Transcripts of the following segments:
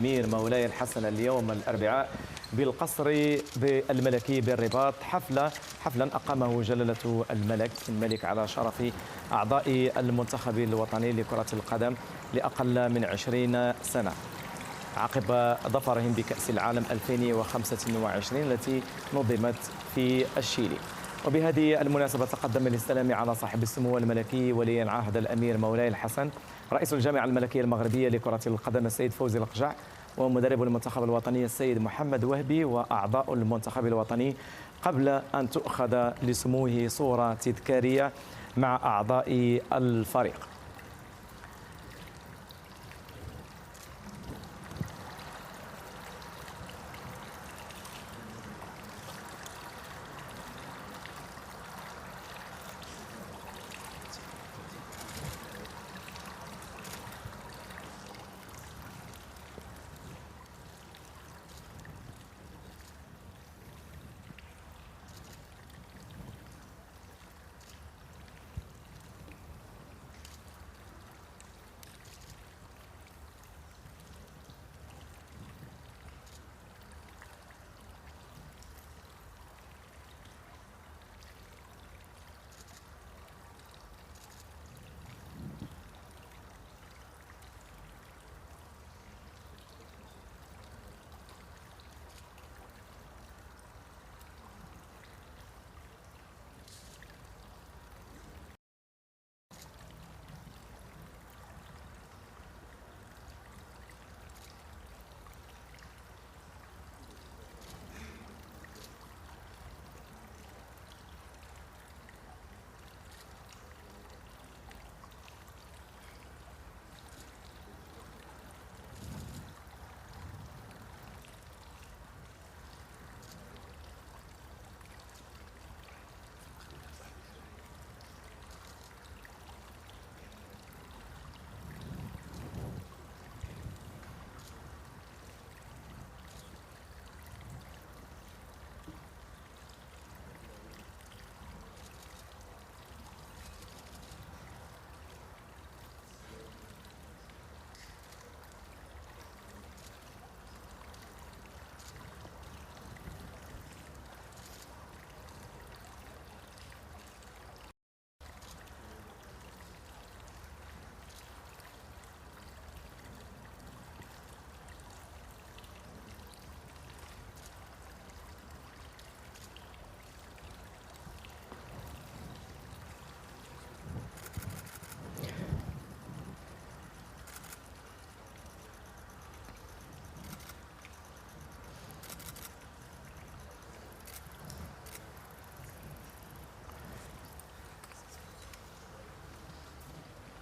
أمير مولاي الحسن اليوم الأربعاء بالقصر الملكي بالرباط حفلا أقامه جلالة الملك على شرف أعضاء المنتخب الوطني لكرة القدم لأقل من 20 سنة عقب ظفرهم بكأس العالم 2025 التي نظمت في الشيلي. وبهذه المناسبة تقدم للسلام على صاحب السمو الملكي ولي العهد الأمير مولاي الحسن رئيس الجامعة الملكية المغربية لكرة القدم السيد فوزي القجع ومدرب المنتخب الوطني السيد محمد وهبي وأعضاء المنتخب الوطني قبل أن تؤخذ لسموه صورة تذكارية مع أعضاء الفريق.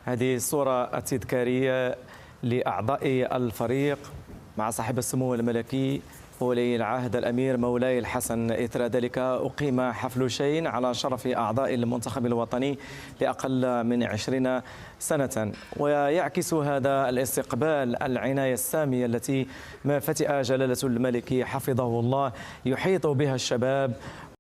هذه الصورة التذكارية لأعضاء الفريق مع صاحب السمو الملكي ولي العهد الأمير مولاي الحسن. إثر ذلك أقيم حفل شين على شرف أعضاء المنتخب الوطني لأقل من 20 سنة، ويعكس هذا الاستقبال العناية السامية التي ما فتئ جلالة الملك حفظه الله يحيط بها الشباب